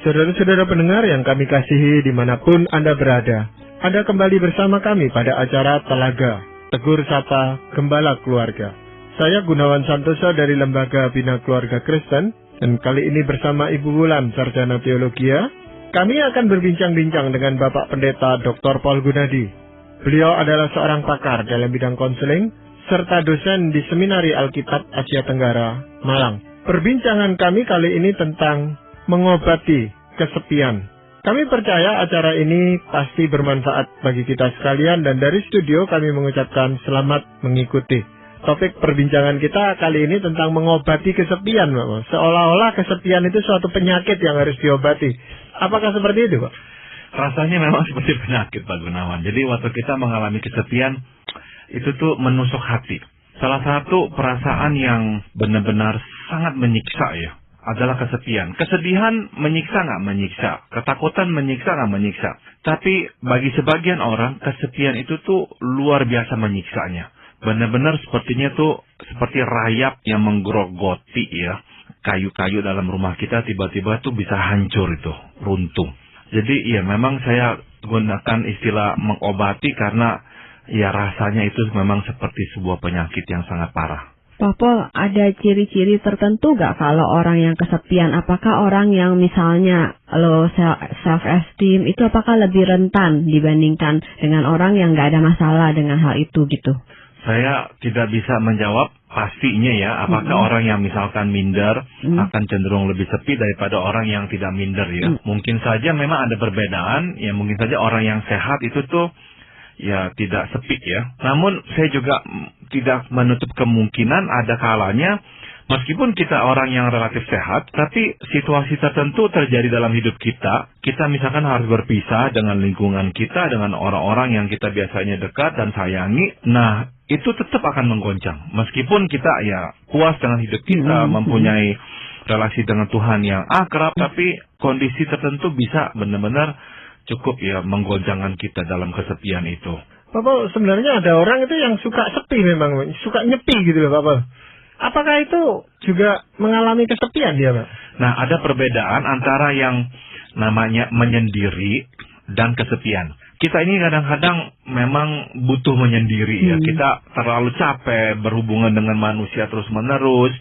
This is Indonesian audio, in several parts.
Saudara-saudara pendengar yang kami kasihi dimanapun Anda berada, Anda kembali bersama kami pada acara Telaga, Tegur Sapa Gembala Keluarga. Saya Gunawan Santosa dari Lembaga Bina Keluarga Kristen, dan kali ini bersama Ibu Wulan, Sarjana Teologia, kami akan berbincang-bincang dengan Bapak Pendeta Dr. Paul Gunadi. Beliau adalah seorang pakar dalam bidang konseling, serta dosen di Seminari Alkitab Asia Tenggara, Malang. Perbincangan kami kali ini tentang mengobati kesepian. Kami percaya acara ini pasti bermanfaat bagi kita sekalian, dan dari studio kami mengucapkan selamat mengikuti. Topik perbincangan kita kali ini tentang mengobati kesepian, Pak. Seolah-olah kesepian itu suatu penyakit yang harus diobati. Apakah seperti itu, Pak? Rasanya memang seperti penyakit, Pak Gunawan. Jadi waktu kita mengalami kesepian, itu tuh menusuk hati. Salah satu perasaan yang benar-benar sangat menyiksa ya, adalah kesepian. Kesedihan menyiksa nggak menyiksa, ketakutan menyiksa nggak menyiksa. Tapi bagi sebagian orang, kesepian itu tuh luar biasa menyiksanya. Benar-benar sepertinya tuh seperti rayap yang menggerogoti ya. Kayu-kayu dalam rumah kita tiba-tiba tuh bisa hancur itu, runtuh. Jadi ya memang saya gunakan istilah mengobati karena ya rasanya itu memang seperti sebuah penyakit yang sangat parah. Pak Paul, ada ciri-ciri tertentu gak kalau orang yang kesepian? Apakah orang yang misalnya self-esteem itu apakah lebih rentan dibandingkan dengan orang yang gak ada masalah dengan hal itu gitu? Saya tidak bisa menjawab pastinya ya, apakah orang yang misalkan minder akan cenderung lebih sepi daripada orang yang tidak minder ya. Mungkin saja memang ada perbedaan, ya mungkin saja orang yang sehat itu tuh ya tidak sepi ya. Namun saya juga tidak menutup kemungkinan ada kalanya meskipun kita orang yang relatif sehat, tapi situasi tertentu terjadi dalam hidup kita. Kita misalkan harus berpisah dengan lingkungan kita, dengan orang-orang yang kita biasanya dekat dan sayangi. Nah, itu tetap akan menggoncang. Meskipun kita ya puas dengan hidup kita, mempunyai relasi dengan Tuhan yang akrab, tapi kondisi tertentu bisa benar-benar cukup ya menggoncangkan kita dalam kesepian itu. Bapak, sebenarnya ada orang itu yang suka sepi memang, suka nyepi gitu loh, Bapak. Apakah itu juga mengalami kesepian dia, Pak? Nah, ada perbedaan antara yang namanya menyendiri dan kesepian. Kita ini kadang-kadang memang butuh menyendiri ya. Kita terlalu capek berhubungan dengan manusia terus-menerus.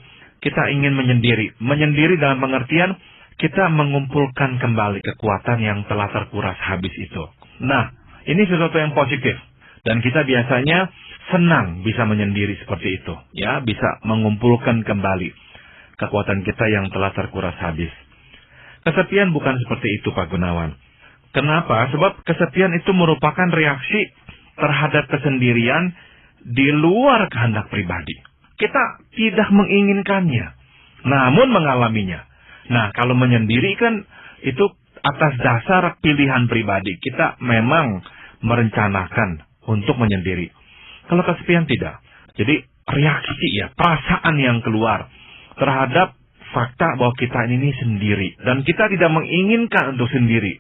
Kita ingin menyendiri. Menyendiri dalam pengertian kita mengumpulkan kembali kekuatan yang telah terkuras habis itu. Nah, ini sesuatu yang positif. Dan kita biasanya senang bisa menyendiri seperti itu. Ya, bisa mengumpulkan kembali kekuatan kita yang telah terkuras habis. Kesepian bukan seperti itu, Pak Gunawan. Kenapa? Sebab kesepian itu merupakan reaksi terhadap kesendirian di luar kehendak pribadi. Kita tidak menginginkannya, namun mengalaminya. Nah, kalau menyendiri kan itu atas dasar pilihan pribadi. Kita memang merencanakan untuk menyendiri. Kalau kesepian tidak. Jadi reaksi ya, perasaan yang keluar terhadap fakta bahwa kita ini sendiri. Dan kita tidak menginginkan untuk sendiri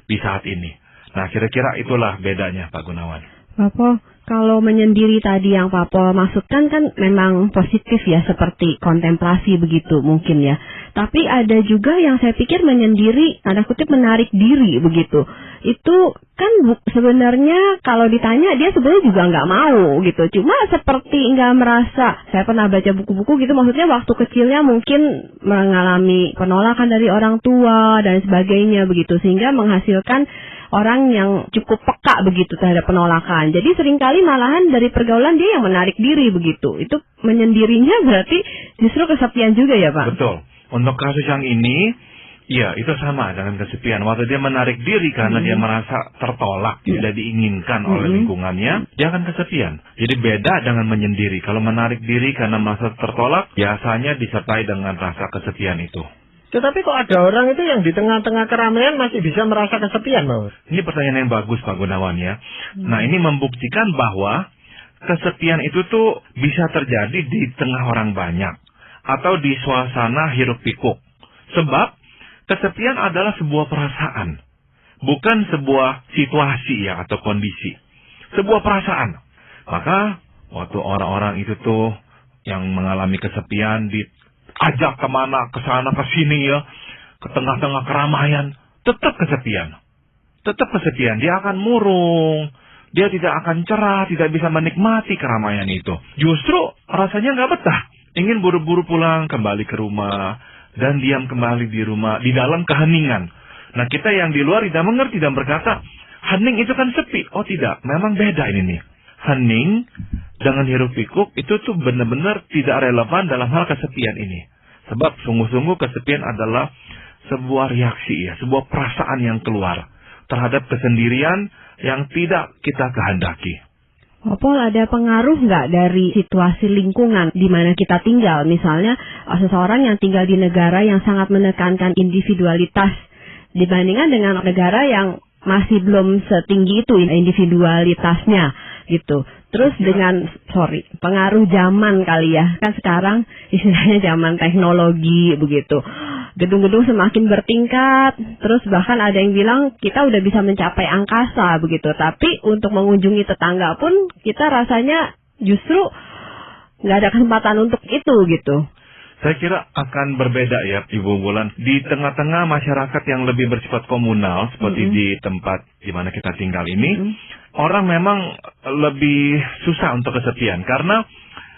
di saat ini. Nah, kira-kira itulah bedanya, Pak Gunawan. Pak Paul, kalau menyendiri tadi yang Pak Paul maksudkan kan memang positif ya, seperti kontemplasi begitu mungkin ya. Tapi ada juga yang saya pikir menyendiri, tanda kutip menarik diri begitu. Itu kan sebenarnya kalau ditanya dia sebenarnya juga nggak mau gitu. Cuma seperti nggak merasa. Saya pernah baca buku-buku gitu, maksudnya waktu kecilnya mungkin mengalami penolakan dari orang tua dan sebagainya begitu. Sehingga menghasilkan orang yang cukup peka begitu terhadap penolakan. Jadi seringkali malahan dari pergaulan dia yang menarik diri begitu. Itu menyendirinya berarti justru kesepian juga ya, Pak? Betul. Untuk kasus yang ini, ya itu sama dengan kesepian. Waktu dia menarik diri karena dia merasa tertolak, tidak diinginkan oleh lingkungannya, dia akan kesepian. Jadi beda dengan menyendiri. Kalau menarik diri karena merasa tertolak, biasanya disertai dengan rasa kesepian itu. Tetapi kok ada orang itu yang di tengah-tengah keramaian masih bisa merasa kesepian, Pak? Ini pertanyaan yang bagus, Pak Gunawan ya. Nah, ini membuktikan bahwa kesepian itu tuh bisa terjadi di tengah orang banyak atau di suasana hiruk pikuk. Sebab kesepian adalah sebuah perasaan, bukan sebuah situasi ya atau kondisi. Sebuah perasaan. Maka waktu orang-orang itu tuh yang mengalami kesepian diajak kemana, ke sana, ke sini ya. ke tengah-tengah keramaian, tetap kesepian. Tetap kesepian, dia akan murung. Dia tidak akan cerah, tidak bisa menikmati keramaian itu. Justru rasanya nggak betah. Ingin buru-buru pulang kembali ke rumah dan diam kembali di rumah, di dalam keheningan. Nah, kita yang di luar tidak mengerti dan berkata, hening itu kan sepi. Oh tidak, memang beda ini nih. Hening dengan hiruk pikuk itu tuh benar-benar tidak relevan dalam hal kesepian ini. Sebab sungguh-sungguh kesepian adalah sebuah reaksi ya, sebuah perasaan yang keluar terhadap kesendirian yang tidak kita kehendaki. Pol, ada pengaruh nggak dari situasi lingkungan di mana kita tinggal? Misalnya seseorang yang tinggal di negara yang sangat menekankan individualitas dibandingkan dengan negara yang masih belum setinggi itu individualitasnya gitu. Terus dengan pengaruh zaman kali ya, kan sekarang istilahnya zaman teknologi begitu. Gedung-gedung semakin bertingkat, terus bahkan ada yang bilang kita udah bisa mencapai angkasa begitu. Tapi untuk mengunjungi tetangga pun kita rasanya justru nggak ada kesempatan untuk itu gitu. Saya kira akan berbeda ya Ibu Wulan. Di tengah-tengah masyarakat yang lebih bersifat komunal, seperti di tempat di mana kita tinggal ini, orang memang lebih susah untuk kesepian. Karena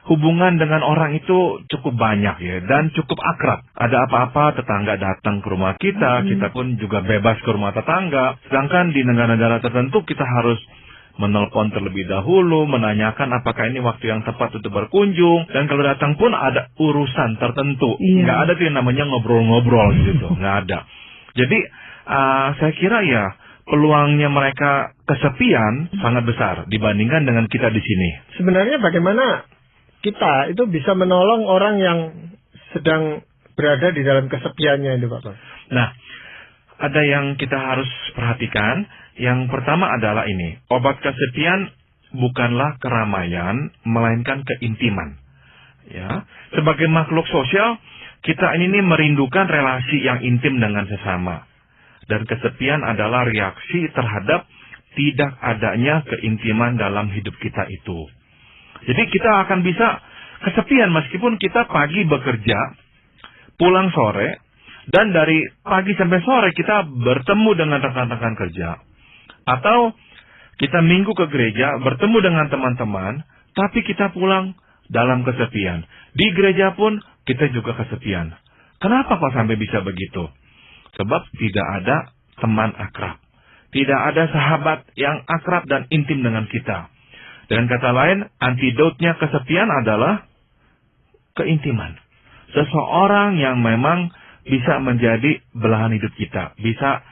hubungan dengan orang itu cukup banyak ya, dan cukup akrab. Ada apa-apa tetangga datang ke rumah kita, kita pun juga bebas ke rumah tetangga. Sedangkan di negara-negara tertentu kita harus menelpon terlebih dahulu, menanyakan apakah ini waktu yang tepat untuk berkunjung. Dan kalau datang pun ada urusan tertentu. Nggak ada tuh yang namanya ngobrol-ngobrol gitu, nggak ada. Jadi saya kira ya peluangnya mereka kesepian sangat besar dibandingkan dengan kita di sini. Sebenarnya bagaimana kita itu bisa menolong orang yang sedang berada di dalam kesepiannya itu, Pak? Nah, ada yang kita harus perhatikan. Yang pertama adalah ini, obat kesepian bukanlah keramaian, melainkan keintiman. Ya, sebagai makhluk sosial, kita ini merindukan relasi yang intim dengan sesama. Dan kesepian adalah reaksi terhadap tidak adanya keintiman dalam hidup kita itu. Jadi kita akan bisa kesepian meskipun kita pagi bekerja, pulang sore, dan dari pagi sampai sore kita bertemu dengan rekan-rekan kerja. Atau kita minggu ke gereja, bertemu dengan teman-teman, tapi kita pulang dalam kesepian. Di gereja pun kita juga kesepian. Kenapa kok sampai bisa begitu? Sebab tidak ada teman akrab. Tidak ada sahabat yang akrab dan intim dengan kita. Dengan kata lain, antidotnya kesepian adalah keintiman. Seseorang yang memang bisa menjadi belahan hidup kita. Bisa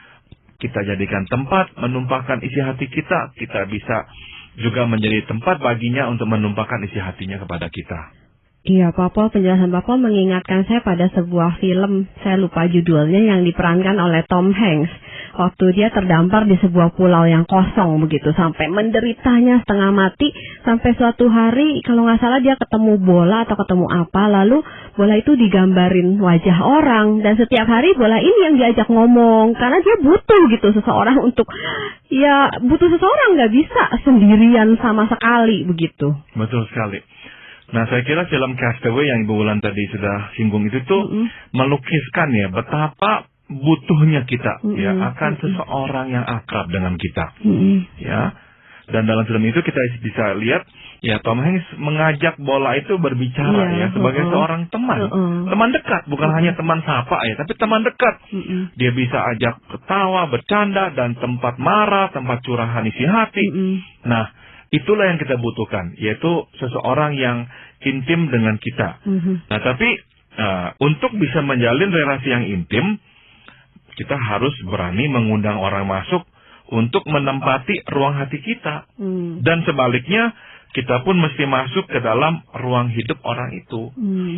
kita jadikan tempat menumpahkan isi hati kita. Kita bisa juga menjadi tempat baginya untuk menumpahkan isi hatinya kepada kita. Iya, Pak Pol, penjelasan Pak Pol mengingatkan saya pada sebuah film, saya lupa judulnya, yang diperankan oleh Tom Hanks. Waktu dia terdampar di sebuah pulau yang kosong begitu, sampai menderitanya setengah mati, sampai suatu hari, kalau nggak salah dia ketemu bola atau ketemu apa, lalu bola itu digambarin wajah orang, dan setiap hari bola ini yang diajak ngomong, karena dia butuh gitu seseorang untuk, ya butuh seseorang, nggak bisa sendirian sama sekali begitu. Betul sekali. Nah, saya kira film Castaway yang Ibu Wulan tadi sudah singgung itu tuh melukiskan ya betapa butuhnya kita ya akan seseorang yang akrab dengan kita. Ya. Dan dalam film itu kita bisa lihat ya Tom Hanks mengajak bola itu berbicara ya sebagai seorang teman. Teman dekat, bukan hanya teman sapa ya, tapi teman dekat. Dia bisa ajak ketawa, bercanda, dan tempat marah, tempat curahan isi hati. Nah, itulah yang kita butuhkan, yaitu seseorang yang intim dengan kita. Nah, tapi untuk bisa menjalin relasi yang intim, kita harus berani mengundang orang masuk untuk menempati ruang hati kita. Dan sebaliknya, kita pun mesti masuk ke dalam ruang hidup orang itu.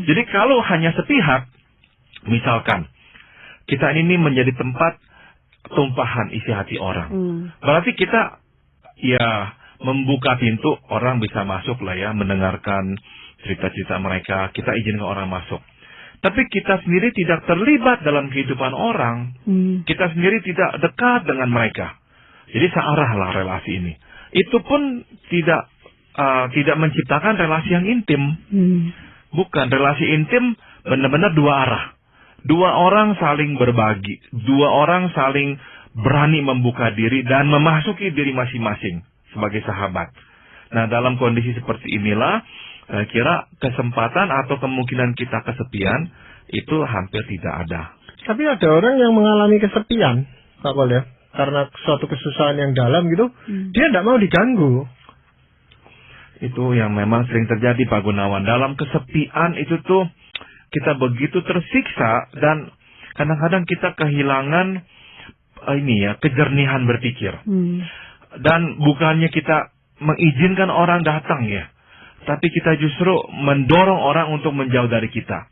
Jadi kalau hanya sepihak, misalkan, kita ini menjadi tempat tumpahan isi hati orang. Berarti kita, ya, membuka pintu, orang bisa masuk lah ya, mendengarkan cerita-cerita mereka, kita izinkan orang masuk. Tapi kita sendiri tidak terlibat dalam kehidupan orang, kita sendiri tidak dekat dengan mereka. Jadi searah lah relasi ini. Itu pun tidak menciptakan relasi yang intim. Bukan, relasi intim benar-benar dua arah. Dua orang saling berbagi, dua orang saling berani membuka diri dan memasuki diri masing-masing sebagai sahabat. Nah, dalam kondisi seperti inilah, saya kira kesempatan atau kemungkinan kita kesepian itu hampir tidak ada. Tapi ada orang yang mengalami kesepian, Pak Pol ya, karena suatu kesusahan yang dalam gitu, dia tidak mau diganggu. Itu yang memang sering terjadi, Pak Gunawan. Dalam kesepian itu tuh kita begitu tersiksa dan kadang-kadang kita kehilangan kejernihan berpikir. Dan bukannya kita mengizinkan orang datang ya, tapi kita justru mendorong orang untuk menjauh dari kita.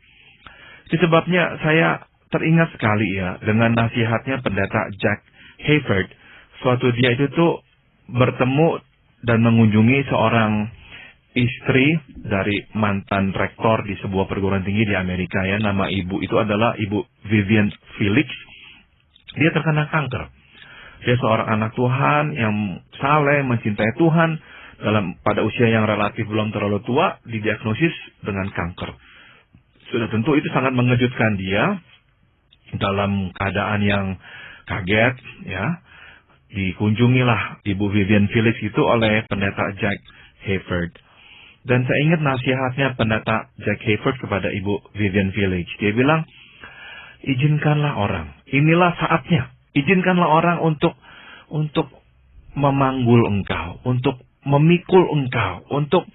Itu sebabnya saya teringat sekali ya dengan nasihatnya pendeta Jack Hayford. Suatu dia itu tuh bertemu dan mengunjungi seorang istri dari mantan rektor di sebuah perguruan tinggi di Amerika ya. Nama ibu itu adalah Ibu Vivian Felix. Dia terkena kanker. Dia seorang anak Tuhan yang saleh, mencintai Tuhan. Pada usia yang relatif belum terlalu tua, didiagnosis dengan kanker. Sudah tentu itu sangat mengejutkan dia. Dalam keadaan yang kaget ya, dikunjungilah Ibu Vivian Felix itu oleh pendeta Jack Hayford. Dan saya ingat nasihatnya pendeta Jack Hayford kepada Ibu Vivian Felix. Dia bilang, izinkanlah orang. Inilah saatnya. Izinkanlah orang untuk memanggul engkau, untuk memikul engkau, untuk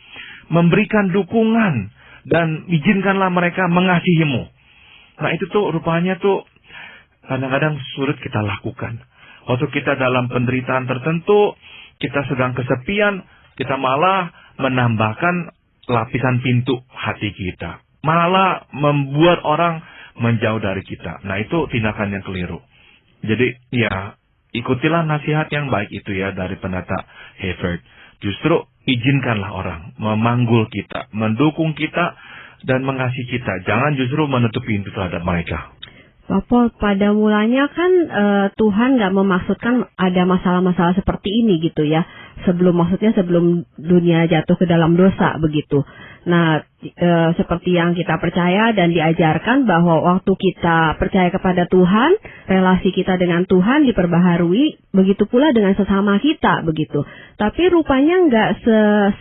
memberikan dukungan, dan izinkanlah mereka mengasihimu. Nah itu tuh rupanya tuh kadang-kadang sulit kita lakukan. Waktu kita dalam penderitaan tertentu, kita sedang kesepian, kita malah menambahkan lapisan pintu hati kita. Malah membuat orang menjauh dari kita. Nah itu tindakan yang keliru. Jadi ya ikutilah nasihat yang baik itu ya dari pendeta Hayford. Justru izinkanlah orang memanggul kita, mendukung kita, dan mengasihi kita. Jangan justru menutup pintu terhadap mereka. Pak Pol, pada mulanya kan Tuhan nggak memaksudkan ada masalah-masalah seperti ini gitu ya. Sebelum dunia jatuh ke dalam dosa begitu. Nah, seperti yang kita percaya dan diajarkan bahwa waktu kita percaya kepada Tuhan, relasi kita dengan Tuhan diperbaharui, begitu pula dengan sesama kita begitu. Tapi rupanya nggak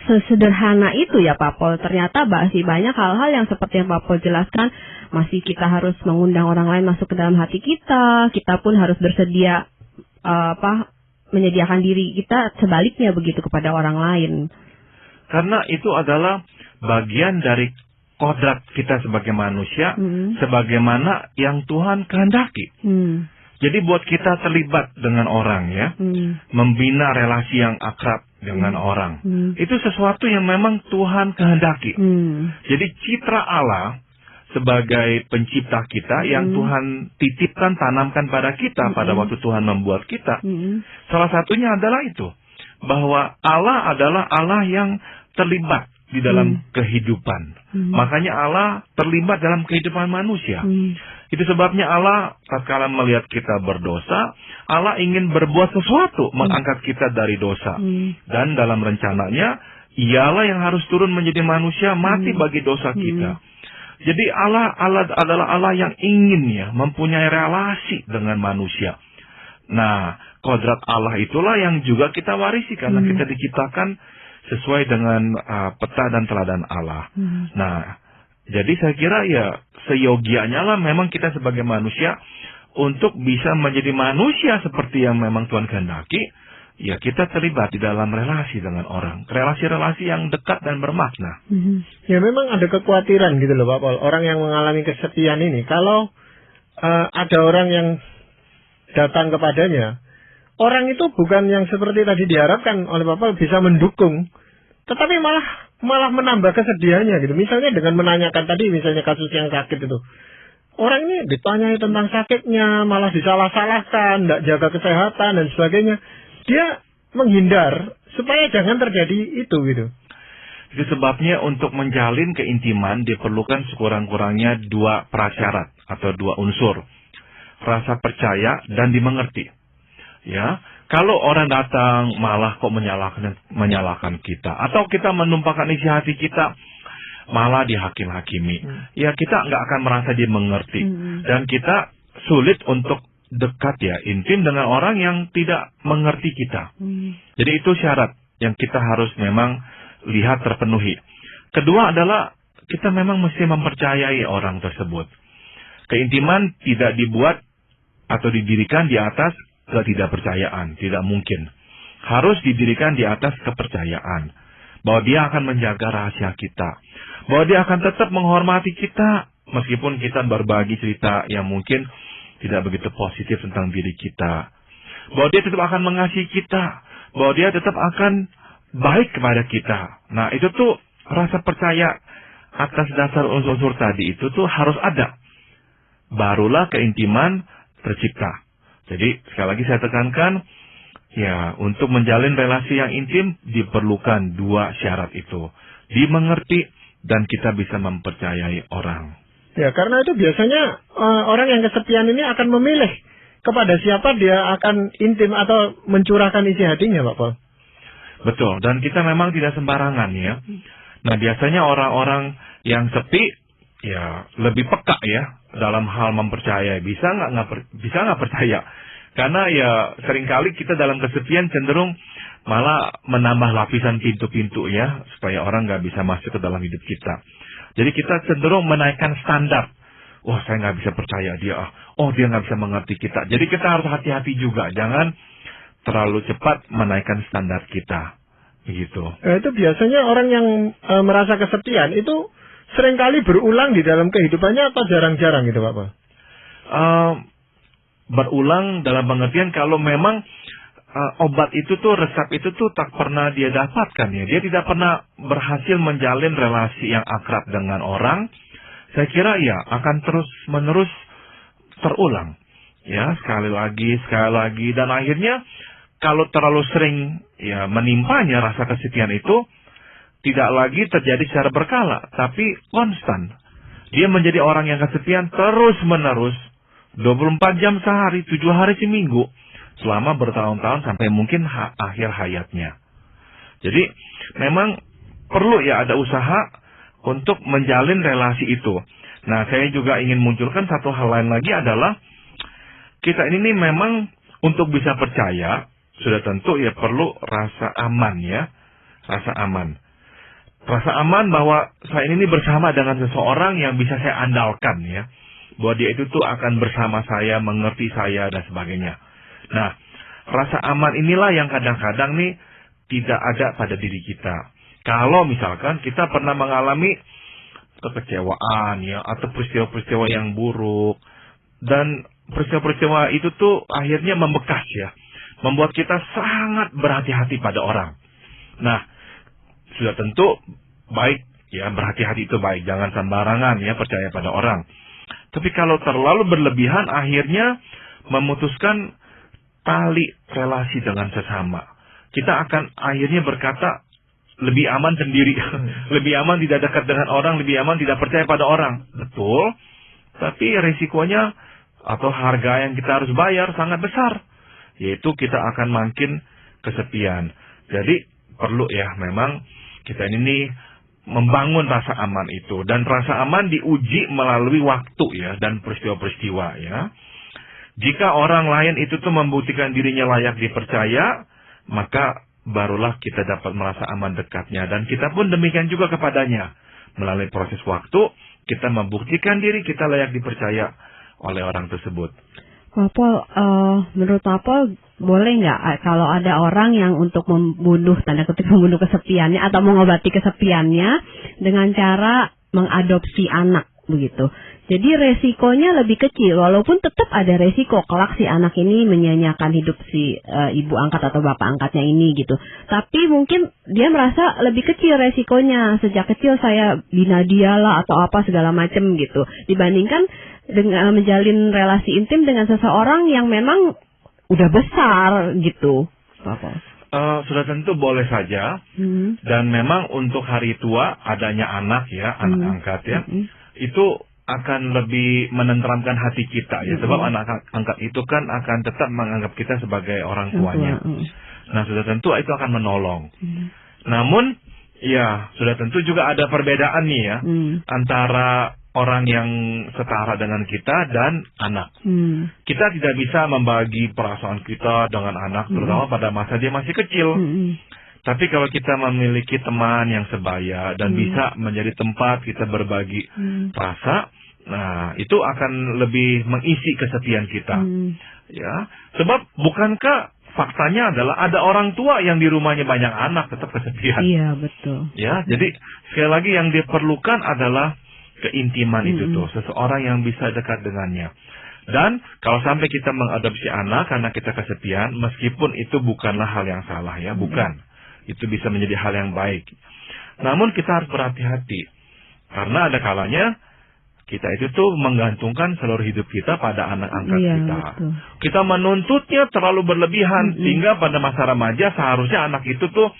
sesederhana itu ya Pak Pol. Ternyata masih banyak hal-hal yang seperti yang Pak Pol jelaskan. Masih kita harus mengundang orang lain masuk ke dalam hati kita. Kita pun harus bersedia menyediakan diri kita sebaliknya begitu kepada orang lain. Karena itu adalah bagian dari kodrat kita sebagai manusia, sebagaimana yang Tuhan kehendaki. Jadi buat kita terlibat dengan orang ya, membina relasi yang akrab dengan orang, itu sesuatu yang memang Tuhan kehendaki. Jadi citra Allah sebagai pencipta kita yang Tuhan titipkan, tanamkan pada kita pada waktu Tuhan membuat kita. Salah satunya adalah itu, bahwa Allah adalah Allah yang terlibat di dalam kehidupan. Makanya Allah terlibat dalam kehidupan manusia. Itu sebabnya Allah tatkala melihat kita berdosa, Allah ingin berbuat sesuatu mengangkat kita dari dosa. Dan dalam rencananya, Ialah yang harus turun menjadi manusia, mati bagi dosa kita. Jadi Allah adalah Allah yang ingin ya mempunyai relasi dengan manusia. Nah, kodrat Allah itulah yang juga kita warisi karena kita diciptakan sesuai dengan peta dan teladan Allah. Nah, jadi saya kira ya seyogianya lah memang kita sebagai manusia untuk bisa menjadi manusia seperti yang memang Tuhan kehendaki. Ya kita terlibat di dalam relasi dengan orang. Relasi-relasi yang dekat dan bermakna. Ya memang ada kekhawatiran gitu loh Pak Pol. Orang yang mengalami kesepian ini. Kalau ada orang yang datang kepadanya. Orang itu bukan yang seperti tadi diharapkan oleh Pak Pol bisa mendukung. Tetapi malah menambah kesedihannya gitu. Misalnya dengan menanyakan tadi misalnya kasus yang sakit itu. Orang ini ditanyai tentang sakitnya. Malah disalah-salahkan. Tidak jaga kesehatan dan sebagainya. Dia menghindar supaya jangan terjadi itu gitu. Itu sebabnya untuk menjalin keintiman diperlukan sekurang-kurangnya 2 prasyarat atau 2 unsur. Rasa percaya dan dimengerti. Ya, kalau orang datang malah kok menyalahkan kita atau kita menumpahkan isi hati kita malah dihakim-hakimi. Ya kita nggak akan merasa dia mengerti. Dan kita sulit untuk dekat ya, intim dengan orang yang tidak mengerti kita. Jadi itu syarat yang kita harus memang lihat terpenuhi. Kedua adalah kita memang mesti mempercayai orang tersebut. Keintiman tidak dibuat atau didirikan di atas ketidakpercayaan, tidak mungkin. Harus didirikan di atas kepercayaan. Bahwa dia akan menjaga rahasia kita. Bahwa dia akan tetap menghormati kita, meskipun kita berbagi cerita yang mungkin tidak begitu positif tentang diri kita. Bahwa dia tetap akan mengasihi kita. Bahwa dia tetap akan baik kepada kita. Nah, itu tuh rasa percaya atas dasar unsur-unsur tadi itu tuh harus ada. Barulah keintiman tercipta. Jadi sekali lagi saya tekankan, ya untuk menjalin relasi yang intim diperlukan dua syarat itu. Dimengerti dan kita bisa mempercayai orang. Ya, karena itu biasanya orang yang kesepian ini akan memilih kepada siapa dia akan intim atau mencurahkan isi hatinya, Pak Paul. Betul, dan kita memang tidak sembarangan ya. Nah, biasanya orang-orang yang sepi ya lebih peka ya dalam hal mempercayai. Bisa nggak percaya? Karena ya seringkali kita dalam kesepian cenderung malah menambah lapisan pintu-pintu ya supaya orang nggak bisa masuk ke dalam hidup kita. Jadi kita cenderung menaikkan standar. Wah, saya nggak bisa percaya dia. Oh, dia nggak bisa mengerti kita. Jadi kita harus hati-hati juga. Jangan terlalu cepat menaikkan standar kita. Begitu. Itu biasanya orang yang merasa kesepian itu seringkali berulang di dalam kehidupannya atau jarang-jarang gitu, Pak Paul? Berulang dalam pengertian kalau memang obat itu tuh, resep itu tuh tak pernah dia dapatkan ya. Dia tidak pernah berhasil menjalin relasi yang akrab dengan orang. Saya kira ya akan terus-menerus terulang. Ya, sekali lagi. Dan akhirnya kalau terlalu sering ya menimpanya rasa kesepian itu, tidak lagi terjadi secara berkala, tapi konstan. Dia menjadi orang yang kesepian terus-menerus, 24 jam sehari, 7 hari seminggu, selama bertahun-tahun sampai mungkin akhir hayatnya. Jadi memang perlu ya ada usaha untuk menjalin relasi itu. Nah, saya juga ingin munculkan satu hal lain lagi adalah kita ini nih memang untuk bisa percaya sudah tentu ya perlu rasa aman ya, rasa aman. Rasa aman bahwa saya ini bersama dengan seseorang yang bisa saya andalkan ya. Bahwa dia itu tuh akan bersama saya, mengerti saya dan sebagainya. Nah, rasa aman inilah yang kadang-kadang nih tidak ada pada diri kita. Kalau misalkan kita pernah mengalami kekecewaan ya, atau peristiwa-peristiwa yang buruk, dan peristiwa-peristiwa itu tuh akhirnya membekas ya, membuat kita sangat berhati-hati pada orang. Nah, sudah tentu baik ya, berhati-hati itu baik, jangan sembarangan ya percaya pada orang. Tapi kalau terlalu berlebihan akhirnya memutuskan tali relasi dengan sesama. Kita akan akhirnya berkata lebih aman sendiri, lebih aman tidak dekat dengan orang, lebih aman tidak percaya pada orang. Betul, tapi risikonya atau harga yang kita harus bayar sangat besar, yaitu kita akan makin kesepian. Jadi perlu ya memang kita ini membangun rasa aman itu, dan rasa aman diuji melalui waktu ya dan peristiwa-peristiwa ya. Jika orang lain itu tuh membuktikan dirinya layak dipercaya, maka barulah kita dapat merasa aman dekatnya, dan kita pun demikian juga kepadanya. Melalui proses waktu kita membuktikan diri kita layak dipercaya oleh orang tersebut. Pak Paul, menurut Pak Paul, boleh nggak kalau ada orang yang untuk membunuh, tanda kutip membunuh kesepiannya atau mengobati kesepiannya dengan cara mengadopsi anak begitu? Jadi resikonya lebih kecil, walaupun tetap ada resiko kelak si anak ini menyanyiakan hidup si ibu angkat atau bapak angkatnya ini gitu. Tapi mungkin dia merasa lebih kecil resikonya, sejak kecil saya bina dia lah atau apa segala macam gitu, dibandingkan dengan menjalin relasi intim dengan seseorang yang memang udah besar gitu, Bapak. Sudah tentu boleh saja, dan memang untuk hari tua adanya anak ya, anak angkat ya, itu akan lebih menenteramkan hati kita ya, sebab anak angkat itu kan akan tetap menganggap kita sebagai orang tuanya. Nah, sudah tentu itu akan menolong. Namun Ya, sudah tentu juga ada perbedaan nih ya antara orang yang setara dengan kita dan anak. Kita tidak bisa membagi perasaan kita dengan anak, terutama pada masa dia masih kecil. Tapi kalau kita memiliki teman yang sebaya dan bisa menjadi tempat kita berbagi rasa, nah itu akan lebih mengisi kesepian kita. Ya, sebab bukankah faktanya adalah ada orang tua yang di rumahnya banyak anak tetap kesepian. Iya, betul. Ya, jadi sekali lagi yang diperlukan adalah keintiman itu tuh, seseorang yang bisa dekat dengannya. Dan kalau sampai kita mengadopsi anak karena kita kesepian, meskipun itu bukanlah hal yang salah ya, bukan. Itu bisa menjadi hal yang baik. Namun kita harus berhati-hati. Karena ada kalanya kita itu tuh menggantungkan seluruh hidup kita pada anak angkat kita. Betul. Kita menuntutnya terlalu berlebihan sehingga pada masa remaja seharusnya anak itu tuh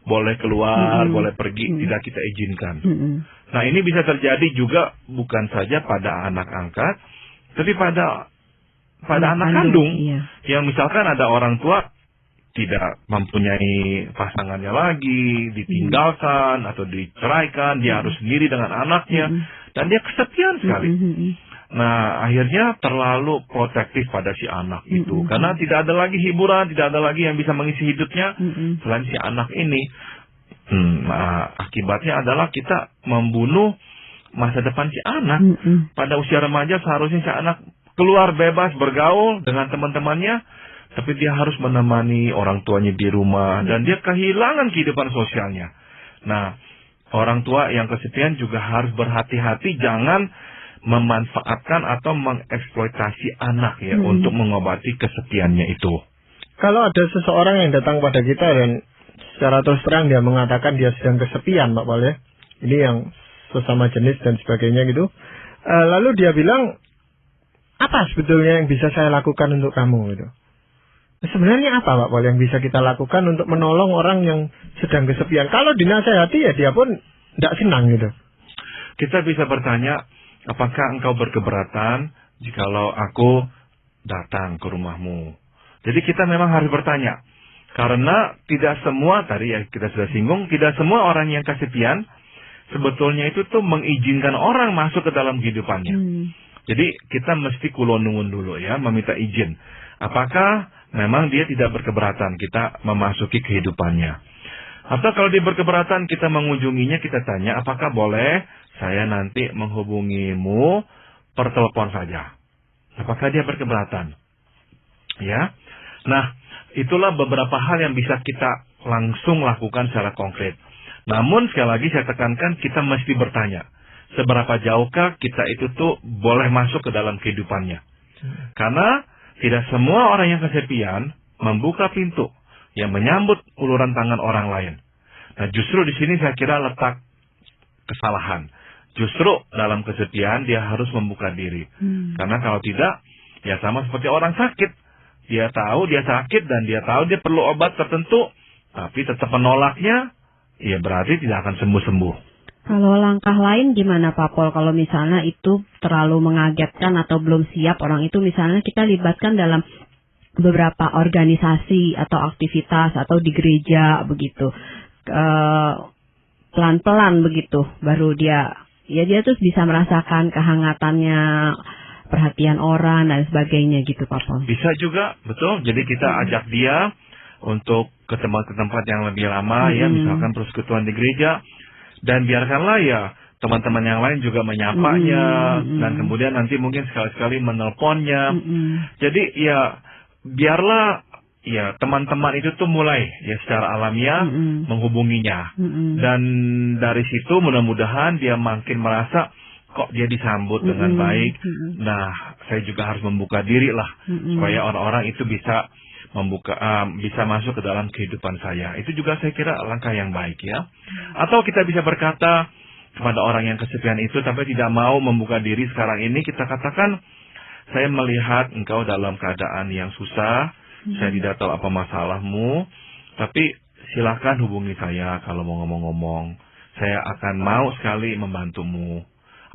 boleh keluar, boleh pergi, tidak kita izinkan. Nah, ini bisa terjadi juga bukan saja pada anak angkat, tapi pada anak kandung. Yang misalkan ada orang tua tidak mempunyai pasangannya lagi, ditinggalkan atau diceraikan, dia harus sendiri dengan anaknya, dan dia kesepian sekali. Nah, akhirnya terlalu protektif pada si anak itu, karena tidak ada lagi hiburan, tidak ada lagi yang bisa mengisi hidupnya selain si anak ini. Nah, akibatnya adalah kita membunuh masa depan si anak. Pada usia remaja seharusnya si anak keluar bebas bergaul dengan teman-temannya, tapi dia harus menemani orang tuanya di rumah dan dia kehilangan kehidupan sosialnya. Nah, orang tua yang kesepian juga harus berhati-hati jangan memanfaatkan atau mengeksploitasi anak ya untuk mengobati kesepiannya itu. Kalau ada seseorang yang datang pada kita dan secara terus terang dia mengatakan dia sedang kesepian, Pak Paul ya, ini yang sesama jenis dan sebagainya gitu, lalu dia bilang, apa sebetulnya yang bisa saya lakukan untuk kamu gitu? Sebenarnya apa Pak Paul yang bisa kita lakukan untuk menolong orang yang sedang kesepian? Kalau dinasehati ya dia pun tidak senang gitu. Kita bisa bertanya, apakah engkau berkeberatan jikalau aku datang ke rumahmu? Jadi kita memang harus bertanya. Karena tidak semua, tadi ya kita sudah singgung, tidak semua orang yang kesepian sebetulnya itu tuh mengizinkan orang masuk ke dalam kehidupannya. Jadi kita mesti kulonungun dulu ya, meminta izin. Apakah memang dia tidak berkeberatan kita memasuki kehidupannya? Atau kalau dia berkeberatan kita mengunjunginya, kita tanya, apakah boleh saya nanti menghubungimu per telepon saja? Apakah dia berkeberatan? Ya. Nah, itulah beberapa hal yang bisa kita langsung lakukan secara konkret. Namun sekali lagi saya tekankan kita mesti bertanya, seberapa jauhkah kita itu tuh boleh masuk ke dalam kehidupannya? Karena tidak semua orang yang kesepian membuka pintu yang menyambut uluran tangan orang lain. Nah, justru di sini saya kira letak kesalahan. Justru dalam kesepian dia harus membuka diri. Karena kalau tidak, ya sama seperti orang sakit. Dia tahu dia sakit dan dia tahu dia perlu obat tertentu, tapi tetap menolaknya, ya berarti tidak akan sembuh-sembuh. Kalau langkah lain gimana Pak Pol? Kalau misalnya itu terlalu mengagetkan atau belum siap orang itu, misalnya kita libatkan dalam beberapa organisasi atau aktivitas atau di gereja begitu, pelan-pelan begitu, baru dia terus bisa merasakan kehangatannya, perhatian orang dan sebagainya gitu Pak Pol. Bisa juga, betul. Jadi kita ajak dia untuk ke tempat yang lebih lama ya, misalkan persekutuan di gereja. Dan biarkanlah ya teman-teman yang lain juga menyapanya, dan kemudian nanti mungkin sekali-sekali menelponnya. Jadi ya biarlah ya teman-teman itu tuh mulai ya secara alamiah menghubunginya. Dan dari situ mudah-mudahan dia makin merasa kok dia disambut dengan baik. Nah, saya juga harus membuka diri lah supaya orang-orang itu bisa bisa masuk ke dalam kehidupan saya. Itu juga saya kira langkah yang baik ya. Atau kita bisa berkata kepada orang yang kesepian itu tapi tidak mau membuka diri sekarang ini, kita katakan, saya melihat engkau dalam keadaan yang susah, saya tidak tahu apa masalahmu, tapi silakan hubungi saya kalau mau ngomong-ngomong. Saya akan mau sekali membantumu.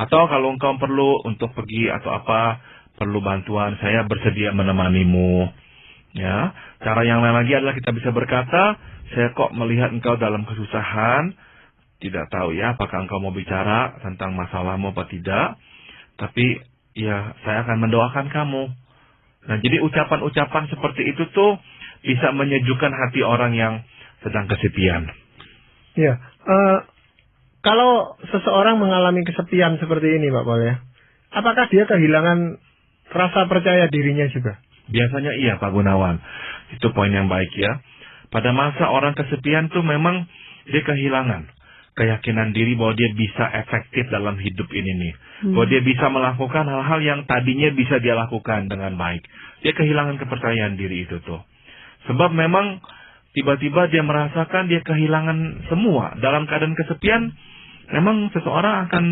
Atau kalau engkau perlu untuk pergi atau apa, perlu bantuan, saya bersedia menemanimu. Ya, cara yang lain lagi adalah kita bisa berkata, saya kok melihat engkau dalam kesusahan, tidak tahu ya apakah engkau mau bicara tentang masalahmu apa tidak. Tapi ya saya akan mendoakan kamu. Nah, jadi ucapan-ucapan seperti itu tuh bisa menyejukkan hati orang yang sedang kesepian. Ya, kalau seseorang mengalami kesepian seperti ini, Pak Paul ya, apakah dia kehilangan rasa percaya dirinya juga? Biasanya iya, Pak Gunawan. Itu poin yang baik ya. Pada masa orang kesepian tuh memang dia kehilangan keyakinan diri bahwa dia bisa efektif dalam hidup ini nih. Bahwa dia bisa melakukan hal-hal yang tadinya bisa dia lakukan dengan baik. Dia kehilangan kepercayaan diri itu tuh. Sebab memang tiba-tiba dia merasakan dia kehilangan semua. Dalam keadaan kesepian, memang seseorang akan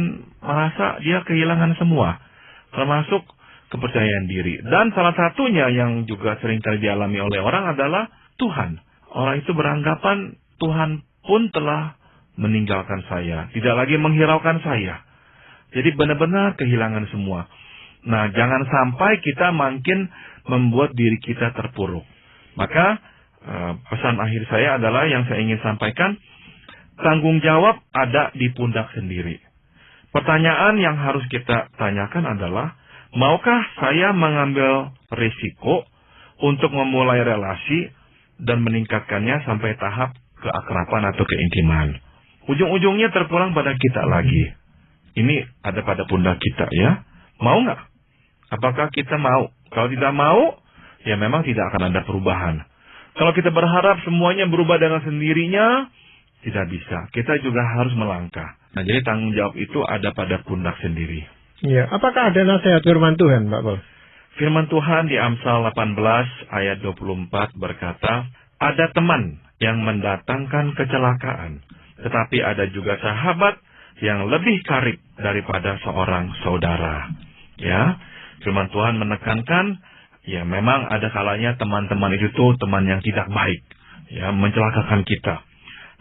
merasa dia kehilangan semua. Termasuk kepercayaan diri. Dan salah satunya yang juga sering kali dialami oleh orang adalah Tuhan. Orang itu beranggapan Tuhan pun telah meninggalkan saya. Tidak lagi menghiraukan saya. Jadi benar-benar kehilangan semua. Nah, jangan sampai kita makin membuat diri kita terpuruk. Maka pesan akhir saya adalah yang saya ingin sampaikan, tanggung jawab ada di pundak sendiri. Pertanyaan yang harus kita tanyakan adalah, maukah saya mengambil risiko untuk memulai relasi dan meningkatkannya sampai tahap keakraban atau keintiman? Ujung-ujungnya terpulang pada kita lagi. Ini ada pada pundak kita ya. Mau nggak? Apakah kita mau? Kalau tidak mau, ya memang tidak akan ada perubahan. Kalau kita berharap semuanya berubah dengan sendirinya, tidak bisa. Kita juga harus melangkah. Nah, jadi tanggung jawab itu ada pada pundak sendiri. Ya, apakah ada nasihat firman Tuhan, Pak Paul? Firman Tuhan di Amsal 18 ayat 24 berkata, ada teman yang mendatangkan kecelakaan, tetapi ada juga sahabat yang lebih karib daripada seorang saudara. Ya, firman Tuhan menekankan, ya memang ada kalanya teman-teman itu tuh teman yang tidak baik, ya mencelakakan kita.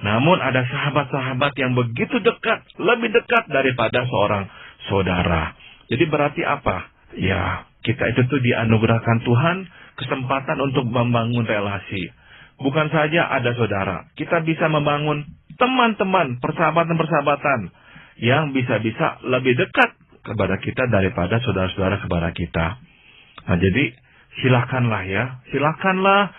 Namun ada sahabat-sahabat yang begitu dekat, lebih dekat daripada seorang saudara. Jadi berarti apa? Ya, kita itu tuh dianugerahkan Tuhan kesempatan untuk membangun relasi. Bukan saja ada saudara, kita bisa membangun teman-teman, persahabatan-persahabatan yang bisa-bisa lebih dekat kepada kita daripada saudara-saudara kepada kita. Nah, jadi silakanlah ya, silakanlah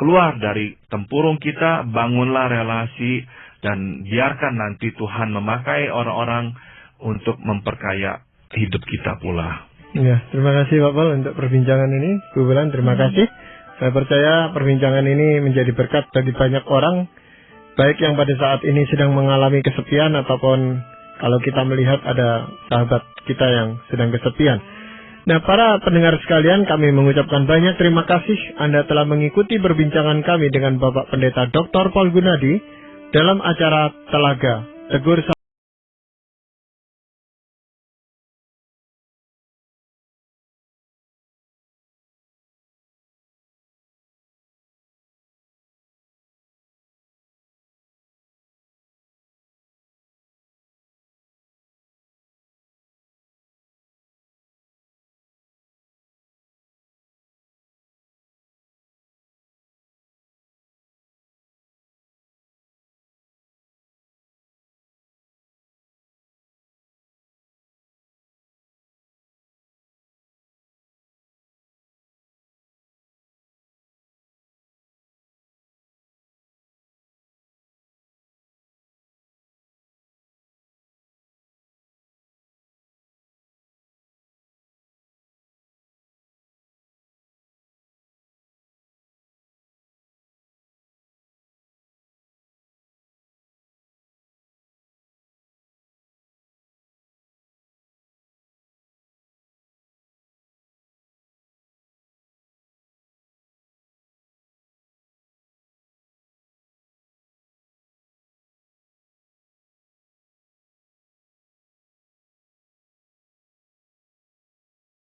keluar dari tempurung kita, bangunlah relasi, dan biarkan nanti Tuhan memakai orang-orang untuk memperkaya hidup kita pula. Ya, terima kasih Pak Paul untuk perbincangan ini. Bu Bulan, terima kasih. Saya percaya perbincangan ini menjadi berkat bagi banyak orang, baik yang pada saat ini sedang mengalami kesepian ataupun kalau kita melihat ada sahabat kita yang sedang kesepian. Nah, para pendengar sekalian, kami mengucapkan banyak terima kasih Anda telah mengikuti perbincangan kami dengan Bapak Pendeta Dr. Paul Gunadi dalam acara Telaga Tegur